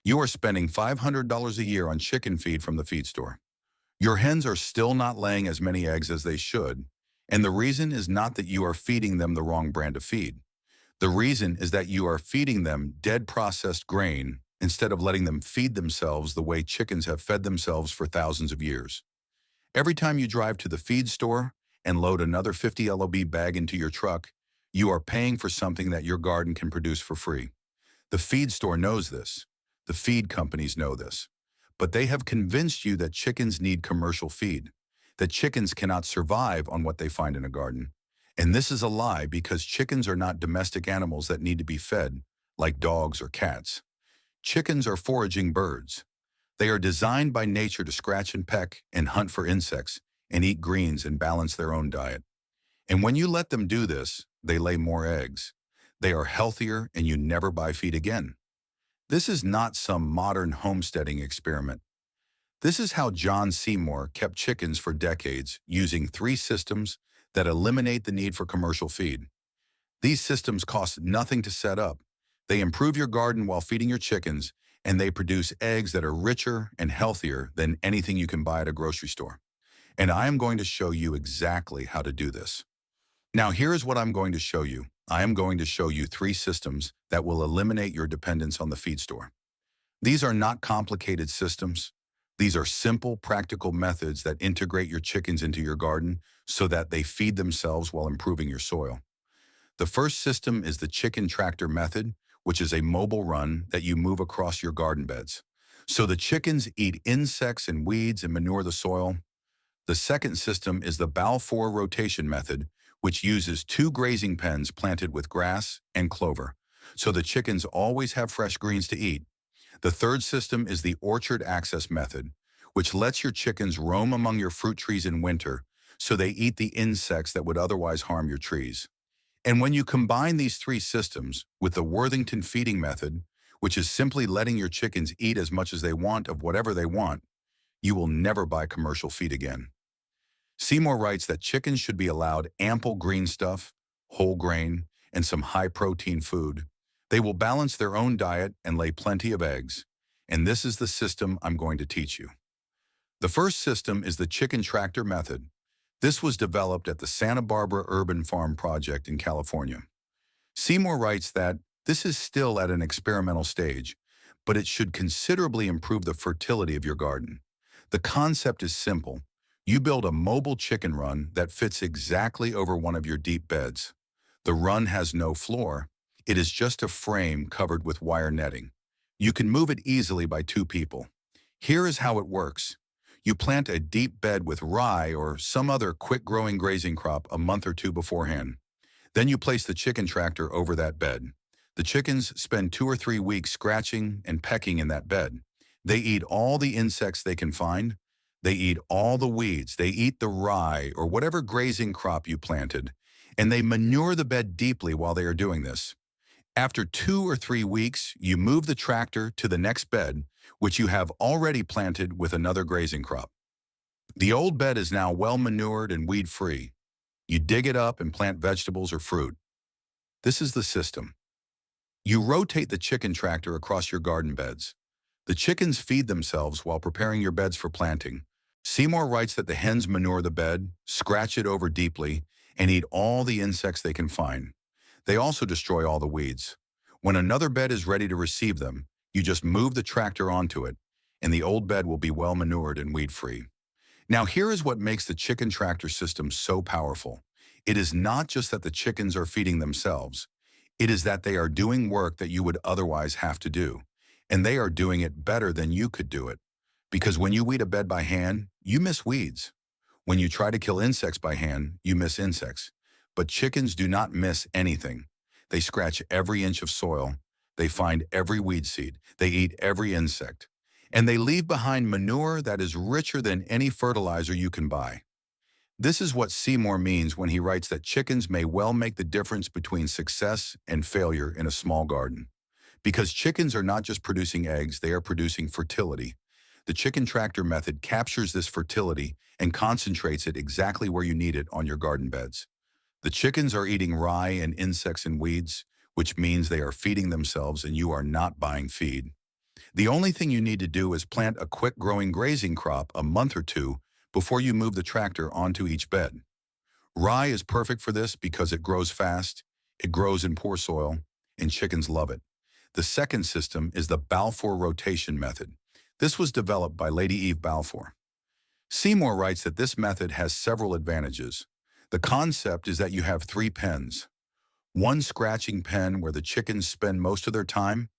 You are spending $500 a year on chicken feed from the feed store. Your hens are still not laying as many eggs as they should, and the reason is not that you are feeding them the wrong brand of feed. The reason is that you are feeding them dead processed grain instead of letting them feed themselves the way chickens have fed themselves for thousands of years. Every time you drive to the feed store and load another 50 LOB bag into your truck, you are paying for something that your garden can produce for free. The feed store knows this. The feed companies know this. But they have convinced you that chickens need commercial feed, that chickens cannot survive on what they find in a garden. And this is a lie because chickens are not domestic animals that need to be fed like dogs or cats. Chickens are foraging birds. They are designed by nature to scratch and peck and hunt for insects and eat greens and balance their own diet. And when you let them do this, they lay more eggs. They are healthier and you never buy feed again. This is not some modern homesteading experiment. This is how John Seymour kept chickens for decades using 3 systems that eliminate the need for commercial feed. These systems cost nothing to set up. They improve your garden while feeding your chickens, and they produce eggs that are richer and healthier than anything you can buy at a grocery store. And I am going to show you exactly how to do this. Now, here is what I'm going to show you. I am going to show you 3 systems that will eliminate your dependence on the feed store. These are not complicated systems. These are simple, practical methods that integrate your chickens into your garden so that they feed themselves while improving your soil. The first system is the chicken tractor method, which is a mobile run that you move across your garden beds. So the chickens eat insects and weeds and manure the soil. The second system is the Balfour rotation method, which uses 2 grazing pens planted with grass and clover, so the chickens always have fresh greens to eat. The third system is the orchard access method, which lets your chickens roam among your fruit trees in winter, so they eat the insects that would otherwise harm your trees. And when you combine these 3 systems with the Worthington feeding method, which is simply letting your chickens eat as much as they want of whatever they want, you will never buy commercial feed again. Seymour writes that chickens should be allowed ample green stuff, whole grain, and some high-protein food. They will balance their own diet and lay plenty of eggs. And this is the system I'm going to teach you. The first system is the chicken tractor method. This was developed at the Santa Barbara Urban Farm Project in California. Seymour writes that this is still at an experimental stage, but it should considerably improve the fertility of your garden. The concept is simple. You build a mobile chicken run that fits exactly over one of your deep beds. The run has no floor. It is just a frame covered with wire netting. You can move it easily by 2 people. Here is how it works. You plant a deep bed with rye or some other quick-growing grazing crop a month or 2 beforehand. Then you place the chicken tractor over that bed. The chickens spend 2 or 3 weeks scratching and pecking in that bed. They eat all the insects they can find. They eat all the weeds. They eat the rye or whatever grazing crop you planted, and they manure the bed deeply while they are doing this. After 2 or 3 weeks, you move the tractor to the next bed, which you have already planted with another grazing crop. The old bed is now well manured and weed-free. You dig it up and plant vegetables or fruit. This is the system. You rotate the chicken tractor across your garden beds. The chickens feed themselves while preparing your beds for planting. Seymour writes that the hens manure the bed, scratch it over deeply, and eat all the insects they can find. They also destroy all the weeds. When another bed is ready to receive them, you just move the tractor onto it, and the old bed will be well manured and weed-free. Now here is what makes the chicken tractor system so powerful. It is not just that the chickens are feeding themselves. It is that they are doing work that you would otherwise have to do, and they are doing it better than you could do it. Because when you weed a bed by hand, you miss weeds. When you try to kill insects by hand, you miss insects. But chickens do not miss anything. They scratch every inch of soil. They find every weed seed. They eat every insect. And they leave behind manure that is richer than any fertilizer you can buy. This is what Seymour means when he writes that chickens may well make the difference between success and failure in a small garden. Because chickens are not just producing eggs, they are producing fertility. The chicken tractor method captures this fertility and concentrates it exactly where you need it on your garden beds. The chickens are eating rye and insects and weeds, which means they are feeding themselves and you are not buying feed. The only thing you need to do is plant a quick-growing grazing crop a month or two before you move the tractor onto each bed. Rye is perfect for this because it grows fast, it grows in poor soil, and chickens love it. The second system is the Balfour rotation method. This was developed by Lady Eve Balfour. Seymour writes that this method has several advantages. The concept is that you have three pens: one scratching pen where the chickens spend most of their time,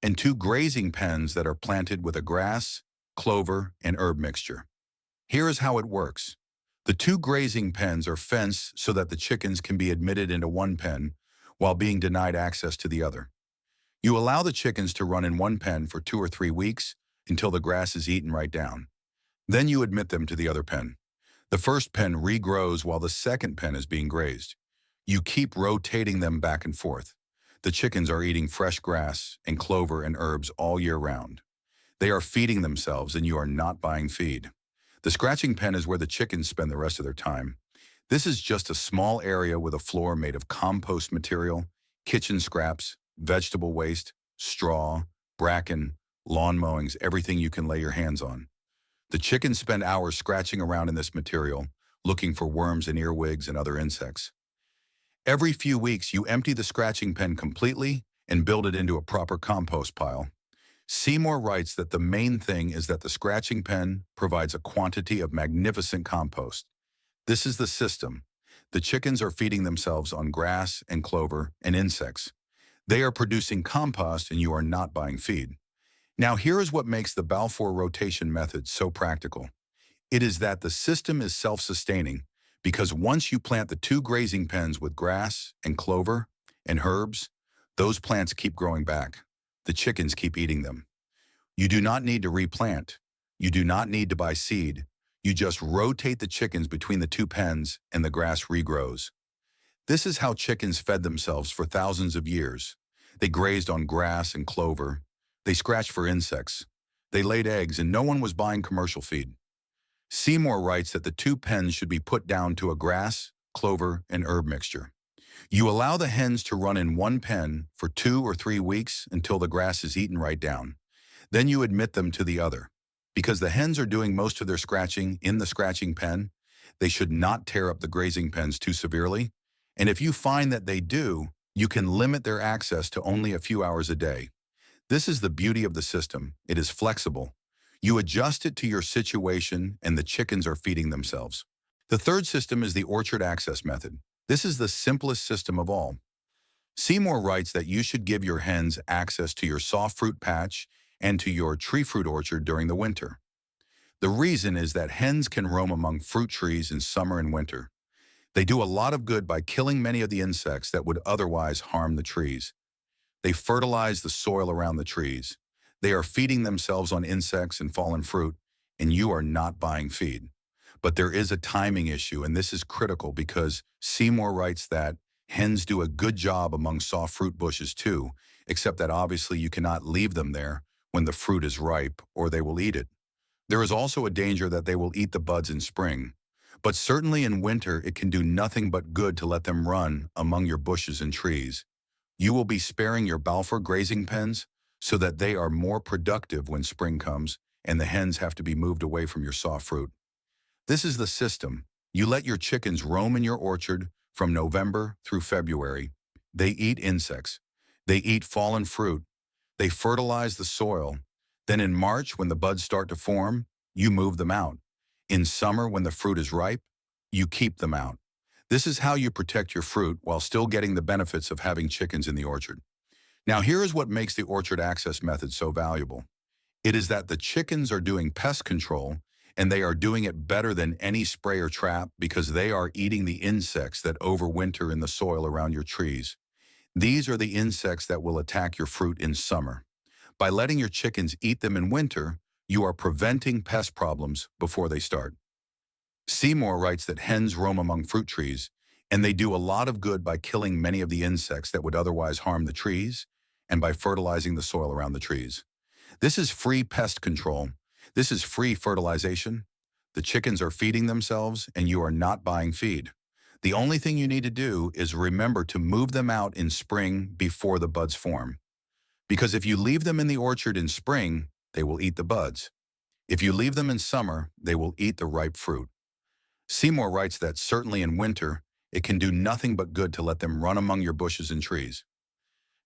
and two grazing pens that are planted with a grass, clover, and herb mixture. Here is how it works. The two grazing pens are fenced so that the chickens can be admitted into one pen while being denied access to the other. You allow the chickens to run in one pen for 2 or 3 weeks until the grass is eaten right down. Then you admit them to the other pen. The first pen regrows while the second pen is being grazed. You keep rotating them back and forth. The chickens are eating fresh grass and clover and herbs all year round. They are feeding themselves and you are not buying feed. The scratching pen is where the chickens spend the rest of their time. This is just a small area with a floor made of compost material, kitchen scraps, vegetable waste, straw, bracken, lawn mowings, everything you can lay your hands on. The chickens spend hours scratching around in this material, looking for worms and earwigs and other insects. Every few weeks, you empty the scratching pen completely and build it into a proper compost pile. Seymour writes that the main thing is that the scratching pen provides a quantity of magnificent compost. This is the system. The chickens are feeding themselves on grass and clover and insects. They are producing compost and you are not buying feed. Now here is what makes the Balfour rotation method so practical. It is that the system is self-sustaining because once you plant the two grazing pens with grass and clover and herbs, those plants keep growing back. The chickens keep eating them. You do not need to replant. You do not need to buy seed. You just rotate the chickens between the two pens and the grass regrows. This is how chickens fed themselves for thousands of years. They grazed on grass and clover. They scratched for insects. They laid eggs and no one was buying commercial feed. Seymour writes that the two pens should be put down to a grass, clover, and herb mixture. You allow the hens to run in one pen for 2 or 3 weeks until the grass is eaten right down. Then you admit them to the other. Because the hens are doing most of their scratching in the scratching pen, they should not tear up the grazing pens too severely. And if you find that they do, you can limit their access to only a few hours a day. This is the beauty of the system. It is flexible. You adjust it to your situation and the chickens are feeding themselves. The third system is the orchard access method. This is the simplest system of all. Seymour writes that you should give your hens access to your soft fruit patch and to your tree fruit orchard during the winter. The reason is that hens can roam among fruit trees in summer and winter. They do a lot of good by killing many of the insects that would otherwise harm the trees. They fertilize the soil around the trees. They are feeding themselves on insects and fallen fruit, and you are not buying feed. But there is a timing issue, and this is critical because Seymour writes that hens do a good job among soft fruit bushes too, except that obviously you cannot leave them there when the fruit is ripe or they will eat it. There is also a danger that they will eat the buds in spring. But certainly in winter, it can do nothing but good to let them run among your bushes and trees. You will be sparing your Balfour grazing pens so that they are more productive when spring comes and the hens have to be moved away from your soft fruit. This is the system. You let your chickens roam in your orchard from November through February. They eat insects. They eat fallen fruit. They fertilize the soil. Then in March, when the buds start to form, you move them out. In summer, when the fruit is ripe, you keep them out. This is how you protect your fruit while still getting the benefits of having chickens in the orchard. Now, here is what makes the orchard access method so valuable. It is that the chickens are doing pest control, and they are doing it better than any spray or trap because they are eating the insects that overwinter in the soil around your trees. These are the insects that will attack your fruit in summer. By letting your chickens eat them in winter, you are preventing pest problems before they start. Seymour writes that hens roam among fruit trees, and they do a lot of good by killing many of the insects that would otherwise harm the trees and by fertilizing the soil around the trees. This is free pest control. This is free fertilization. The chickens are feeding themselves, and you are not buying feed. The only thing you need to do is remember to move them out in spring before the buds form. Because if you leave them in the orchard in spring, they will eat the buds. If you leave them in summer, they will eat the ripe fruit. Seymour writes that certainly in winter, it can do nothing but good to let them run among your bushes and trees.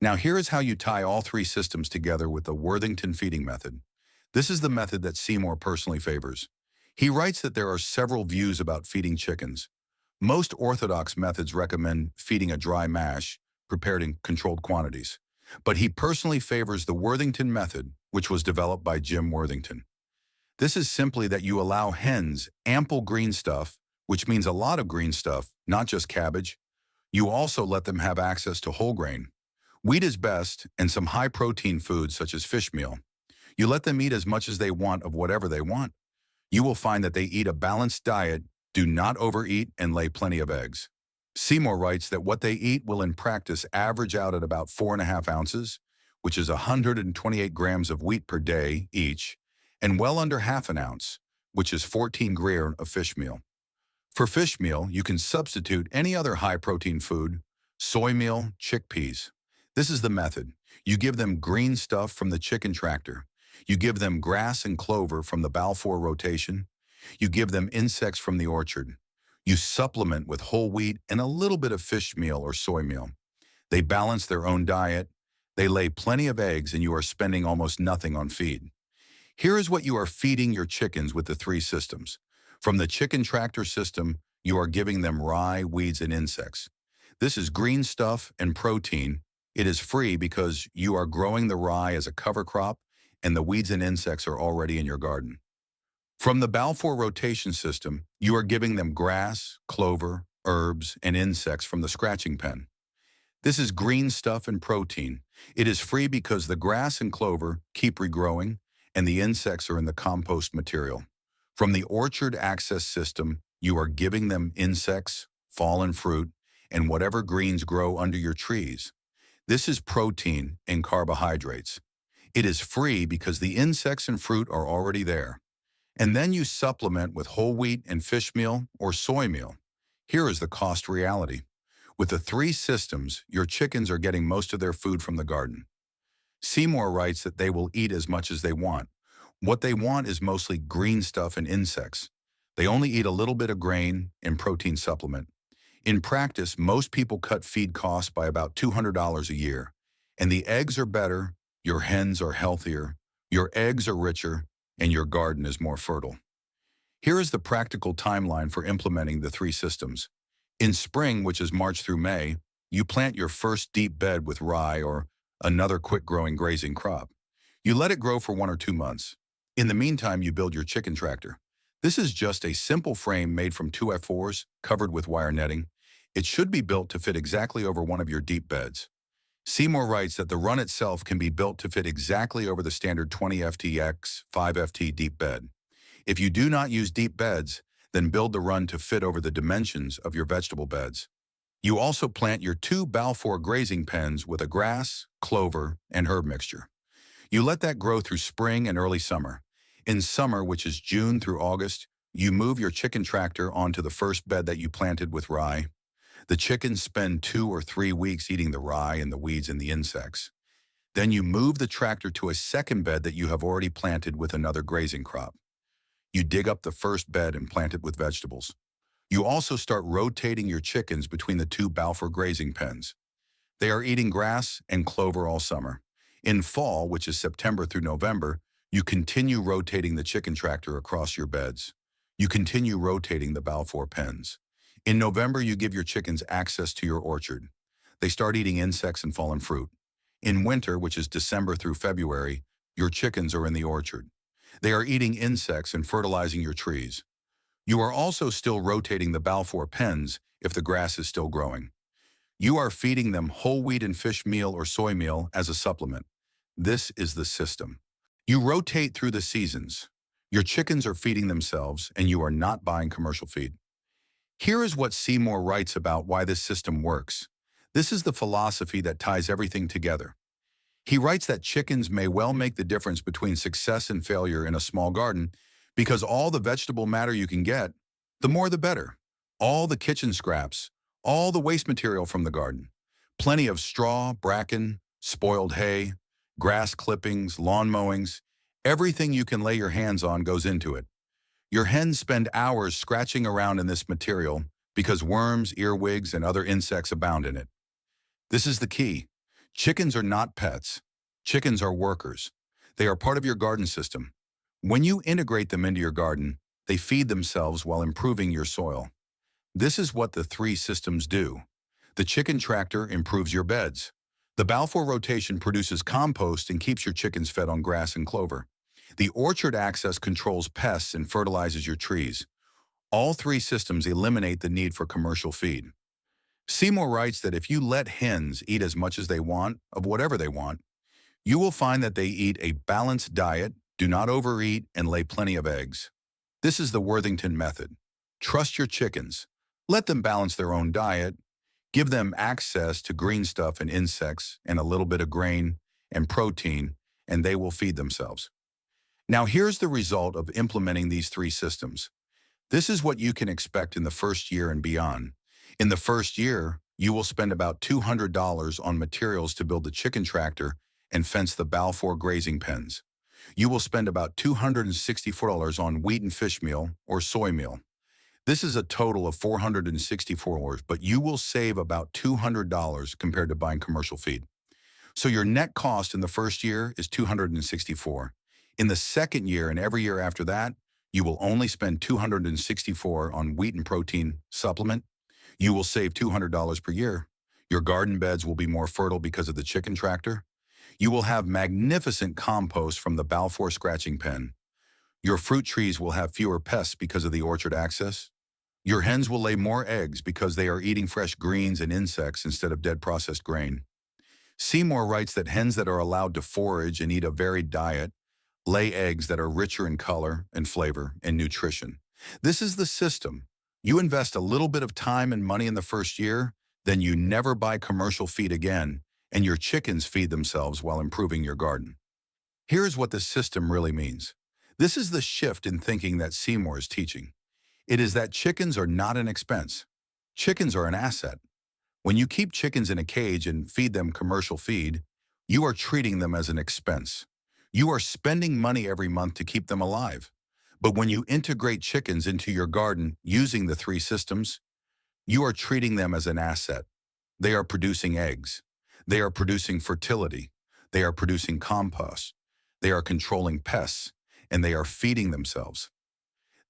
Now here is how you tie all three systems together with the Worthington feeding method. This is the method that Seymour personally favors. He writes that there are several views about feeding chickens. Most orthodox methods recommend feeding a dry mash, prepared in controlled quantities. But he personally favors the Worthington method, which was developed by Jim Worthington. This is simply that you allow hens ample green stuff, which means a lot of green stuff, not just cabbage. You also let them have access to whole grain. Wheat is best, and some high-protein foods such as fish meal. You let them eat as much as they want of whatever they want. You will find that they eat a balanced diet, do not overeat, and lay plenty of eggs. Seymour writes that what they eat will in practice average out at about 4.5 ounces, which is 128 grams of wheat per day each, and well under half an ounce, which is 14 grams of fish meal. For fish meal, you can substitute any other high-protein food, soy meal, chickpeas. This is the method. You give them green stuff from the chicken tractor. You give them grass and clover from the Balfour rotation. You give them insects from the orchard. You supplement with whole wheat and a little bit of fish meal or soy meal. They balance their own diet. They lay plenty of eggs, and you are spending almost nothing on feed. Here is what you are feeding your chickens with the three systems. From the chicken tractor system, you are giving them rye, weeds, and insects. This is green stuff and protein. It is free because you are growing the rye as a cover crop, and the weeds and insects are already in your garden. From the Balfour rotation system, you are giving them grass, clover, herbs, and insects from the scratching pen. This is green stuff and protein. It is free because the grass and clover keep regrowing, and the insects are in the compost material. From the orchard access system, you are giving them insects, fallen fruit, and whatever greens grow under your trees. This is protein and carbohydrates. It is free because the insects and fruit are already there. And then you supplement with whole wheat and fish meal or soy meal. Here is the cost reality. With the three systems, your chickens are getting most of their food from the garden. Seymour writes that they will eat as much as they want. What they want is mostly green stuff and insects. They only eat a little bit of grain and protein supplement. In practice, most people cut feed costs by about $200 a year. And the eggs are better, your hens are healthier, your eggs are richer, and your garden is more fertile. Here is the practical timeline for implementing the three systems. In spring, which is March through May, you plant your first deep bed with rye or another quick-growing grazing crop. You let it grow for 1 or 2 months. In the meantime, you build your chicken tractor. This is just a simple frame made from 2x4s covered with wire netting. It should be built to fit exactly over one of your deep beds. Seymour writes that the run itself can be built to fit exactly over the standard 20 FTX 5 FT deep bed. If you do not use deep beds, then build the run to fit over the dimensions of your vegetable beds. You also plant your 2 Balfour grazing pens with a grass, clover, and herb mixture. You let that grow through spring and early summer. In summer, which is June through August, you move your chicken tractor onto the first bed that you planted with rye. The chickens spend 2 or 3 weeks eating the rye and the weeds and the insects. Then you move the tractor to a second bed that you have already planted with another grazing crop. You dig up the first bed and plant it with vegetables. You also start rotating your chickens between the 2 Balfour grazing pens. They are eating grass and clover all summer. In fall, which is September through November, you continue rotating the chicken tractor across your beds. You continue rotating the Balfour pens. In November, you give your chickens access to your orchard. They start eating insects and fallen fruit. In winter, which is December through February, your chickens are in the orchard. They are eating insects and fertilizing your trees. You are also still rotating the Balfour pens if the grass is still growing. You are feeding them whole wheat and fish meal or soy meal as a supplement. This is the system. You rotate through the seasons. Your chickens are feeding themselves, and you are not buying commercial feed. Here is what Seymour writes about why this system works. This is the philosophy that ties everything together. He writes that chickens may well make the difference between success and failure in a small garden because all the vegetable matter you can get, the more the better. All the kitchen scraps, all the waste material from the garden, plenty of straw, bracken, spoiled hay, Grass clippings, lawn mowings, everything you can lay your hands on goes into it. Your hens spend hours scratching around in this material because worms, earwigs, and other insects abound in it. This is the key. Chickens are not pets. Chickens are workers. They are part of your garden system. When you integrate them into your garden, they feed themselves while improving your soil. This is what the three systems do. The chicken tractor improves your beds. The Balfour rotation produces compost and keeps your chickens fed on grass and clover. The orchard access controls pests and fertilizes your trees. All three systems eliminate the need for commercial feed. Seymour writes that if you let hens eat as much as they want, of whatever they want, you will find that they eat a balanced diet, do not overeat, and lay plenty of eggs. This is the Worthington method. Trust your chickens. Let them balance their own diet. Give them access to green stuff and insects and a little bit of grain and protein, and they will feed themselves. Now here's the result of implementing these three systems. This is what you can expect in the first year and beyond. In the first year, you will spend about $200 on materials to build the chicken tractor and fence the Balfour grazing pens. You will spend about $264 on wheat and fish meal or soy meal. This is a total of $464, but you will save about $200 compared to buying commercial feed. So your net cost in the first year is $264. In the second year and every year after that, you will only spend $264 on wheat and protein supplement. You will save $200 per year. Your garden beds will be more fertile because of the chicken tractor. You will have magnificent compost from the Balfour scratching pen. Your fruit trees will have fewer pests because of the orchard access. Your hens will lay more eggs because they are eating fresh greens and insects instead of dead processed grain. Seymour writes that hens that are allowed to forage and eat a varied diet lay eggs that are richer in color and flavor and nutrition. This is the system. You invest a little bit of time and money in the first year, then you never buy commercial feed again, and your chickens feed themselves while improving your garden. Here's what this system really means. This is the shift in thinking that Seymour is teaching. It is that chickens are not an expense. Chickens are an asset. When you keep chickens in a cage and feed them commercial feed, you are treating them as an expense. You are spending money every month to keep them alive. But when you integrate chickens into your garden using the three systems, you are treating them as an asset. They are producing eggs. They are producing fertility. They are producing compost. They are controlling pests, and they are feeding themselves.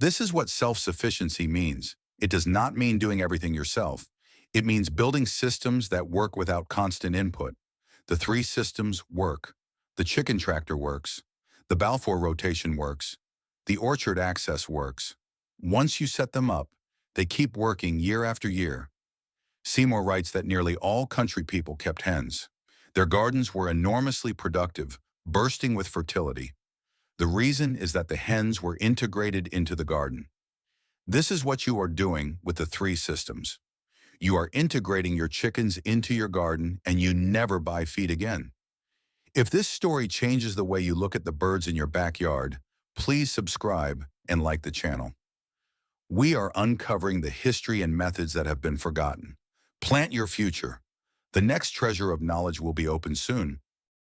This is what self-sufficiency means. It does not mean doing everything yourself. It means building systems that work without constant input. The three systems work. The chicken tractor works. The Balfour rotation works. The orchard access works. Once you set them up, they keep working year after year. Seymour writes that nearly all country people kept hens. Their gardens were enormously productive, bursting with fertility. The reason is that the hens were integrated into the garden. This is what you are doing with the three systems. You are integrating your chickens into your garden, and you never buy feed again. If this story changes the way you look at the birds in your backyard, please subscribe and like the channel. We are uncovering the history and methods that have been forgotten. Plant your future. The next treasure of knowledge will be open soon.